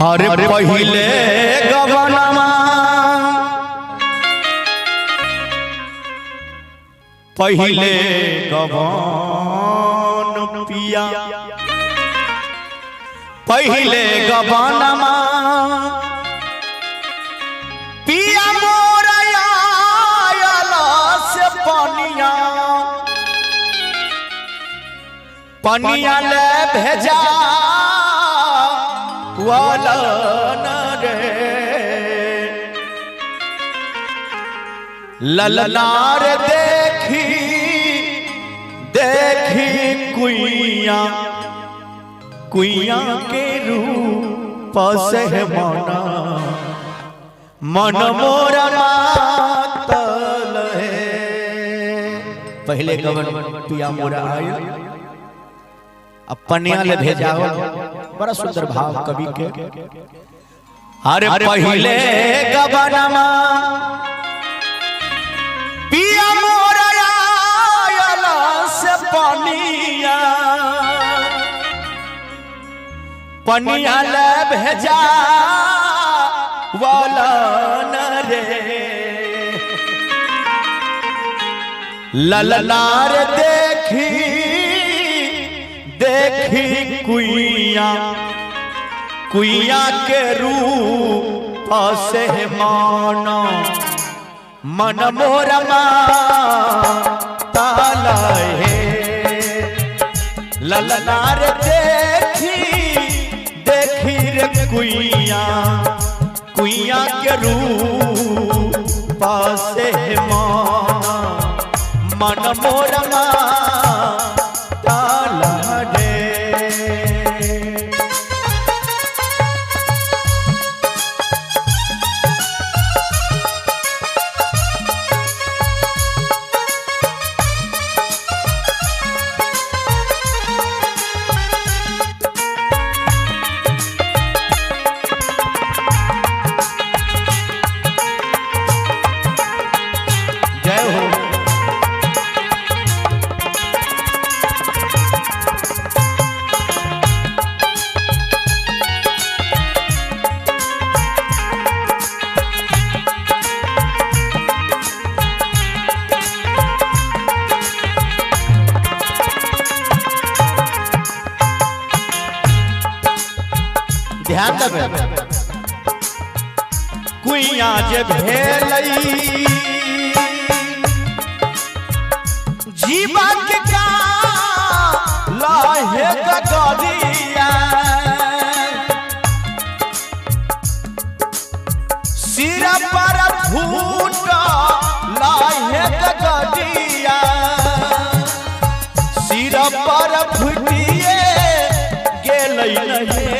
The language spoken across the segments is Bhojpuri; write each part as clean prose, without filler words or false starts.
अरे पहिले गवनमा पहिले गवन पिया पहिले गवनमा पिया मोरा आयला से पनिया पनिया ले भेजा वाला न रे ललनार देखी देखी कुइया कुइया के रूप से मना मन मोरा मातल है। पहले गवन पिया मोरा आया अब पनिया ले भेजावल, बड़ा सुंदर भाव कवि के। अरे पहले गवनमा पिया मोरा आयला से पनिया पनिया ले भेजा वाला न रे ललनार देखी देखी कुइया कुइया के रूप से माना मन मोरा मातल है। ललनार देखी देखी रे कुइया कुइया के रूप से माना मन मोरा मातल है। ध्यान देवे कुइया जे भेलई जीवा के का लाहे गगरिया सिर पर फूट लाहे गगरिया सिर पर फुटिए गेलई नहीं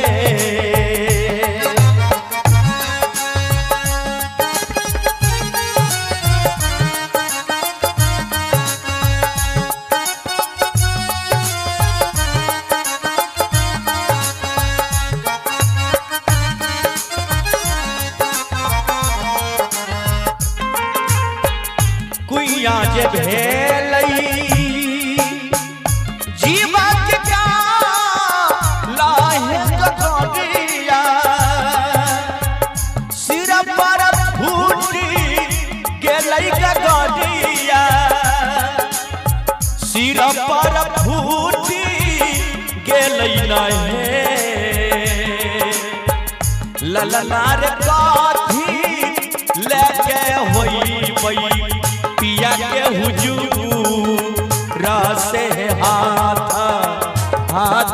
कुइया जे भेलई जीवा के का लाहे गगरिया सिर पर फूटी गेलई गगरिया सिर पर फूटी गेलई नहीं ललनार काठी लेके होई बई पिया के हुजूर से हाथ हाथ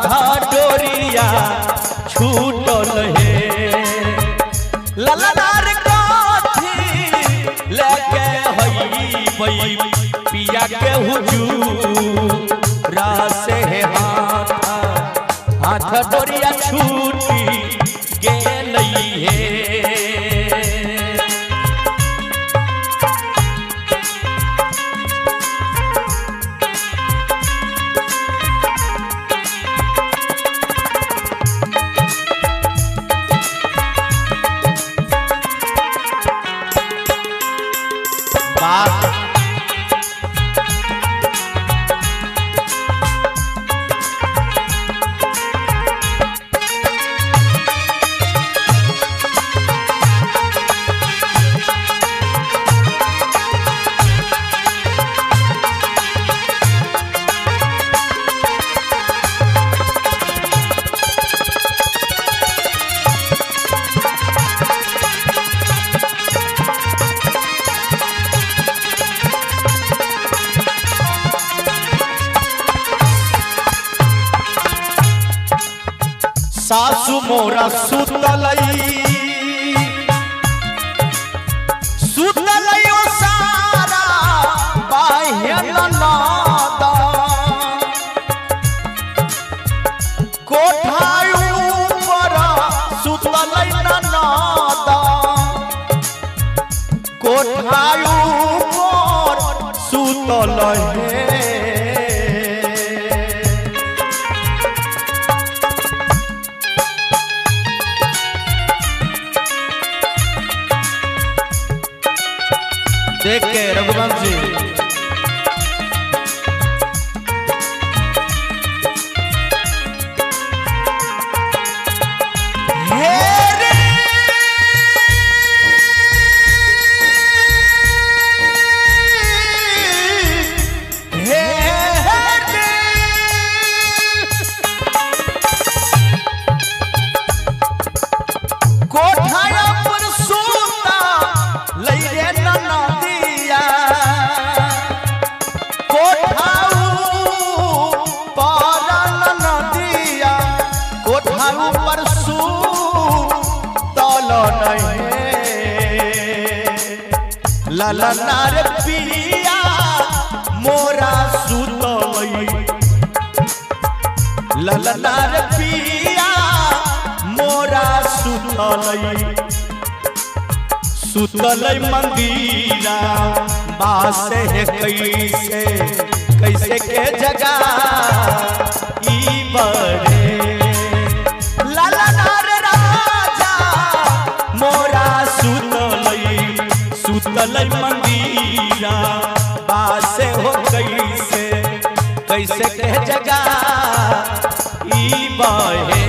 डोरिया छूटल है। ललनार काठी लेके हई बई पिया के हुजूर से हाथ हाथ डोरिया छूटी गेलई है। सासु मोरा सुतलई सुतलई ओ सारा बाह्य ननादा कोठायु पर सुतलई ननादा कोठायु पर सुतलई देख के रघुवंश जी कोठाया पर सोता लइरे ननदिया कोठाऊ पर ननदिया कोठाऊ पर सुतल नहीं ललना रे पिया मोरा सुतलई ललना रे पिया मोरा सुतलई सुतलई मंदिरा बासे है कैसे कैसे के जगह ई बड़े ललना रे राजा मोरा सुतलई सुतलई मंदिरा बासे हो कैसे कैसे के जगह ई बड़े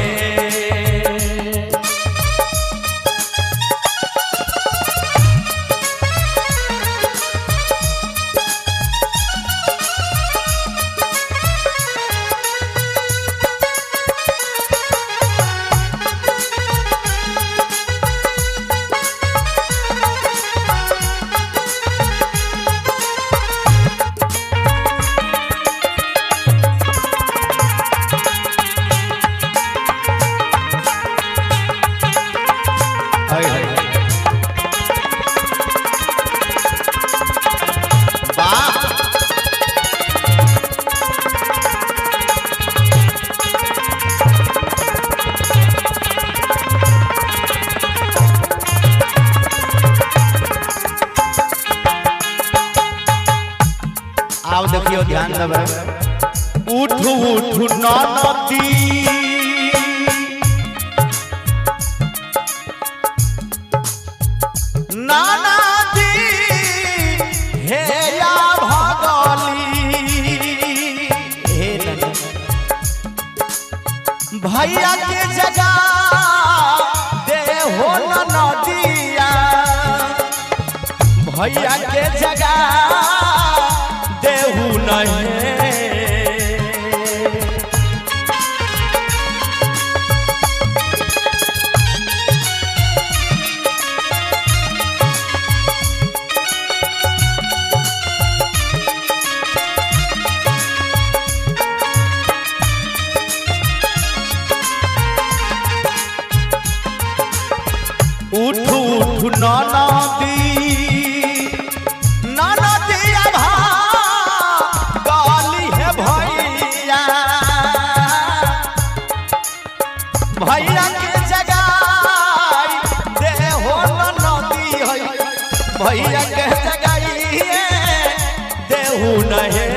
आओ देखियो ध्यान देवे उठू उठू ननदी ननदी हे या भगली हे भैया के जगह दे हो ननदिया भैया के जगह देहू नहीं उठू उठू ननदी भैया के जगह दे हो नदी है भैया के जगह देहू नहीं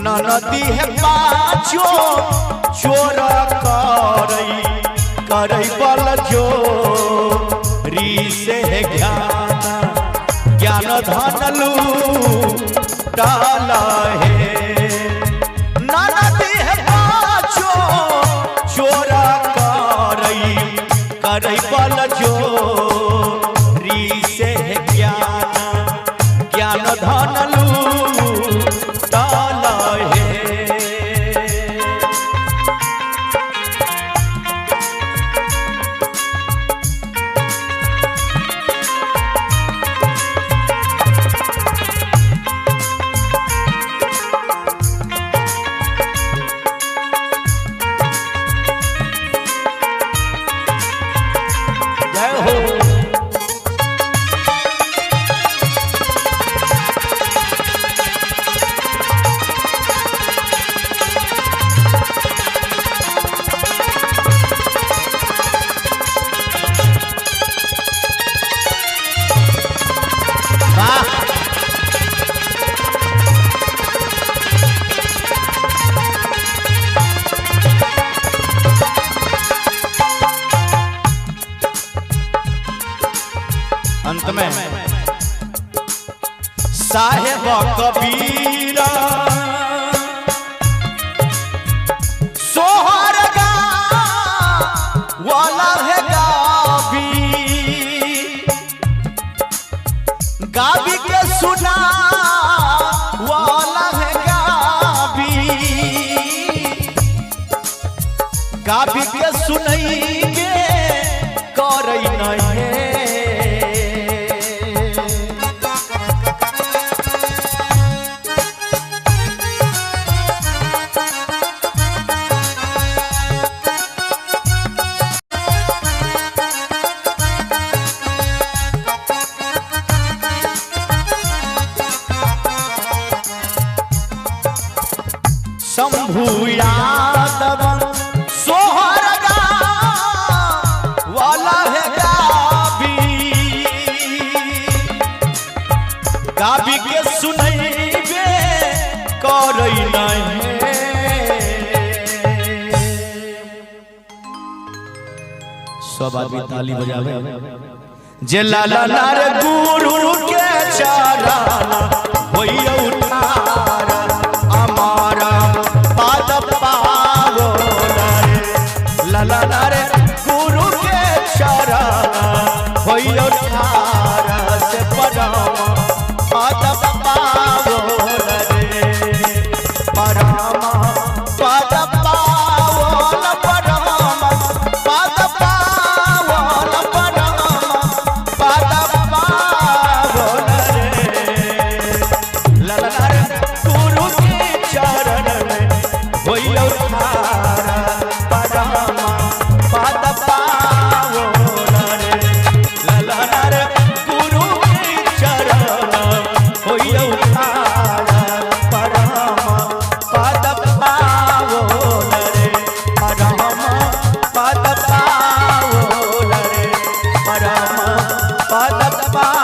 ननदी है पाछो चोर करई करई बल जो री से ज्ञान ज्ञान धन लू डाल है ननदी है पाछो चोर करई बल जो री से ज्ञान ज्ञान धन लू डाल है साहेब कबीरा सोहर वाला है गावी के सुना वाला है गावी के सुनैगे करई नहीं शंभु यादव सोहर वाला है गावी के सुनैबे करई नहीं सब आदमी ताली बजावे जे लाला नार गुरु के चारा होइयो उठारा हमारा पाद पावो लाला नार गुरु के चारा होइयो उठारा से परमा पाद पावो परमा पाद पावो परमा पाद पावो परमा पाद पावो लाला गुरु के चरण में होइयो उठारा परमा पाद पावो लाला गुरु के चरण होइयो उठारा परमा पाद पावो परमा पाद पावो परमा पाद पावो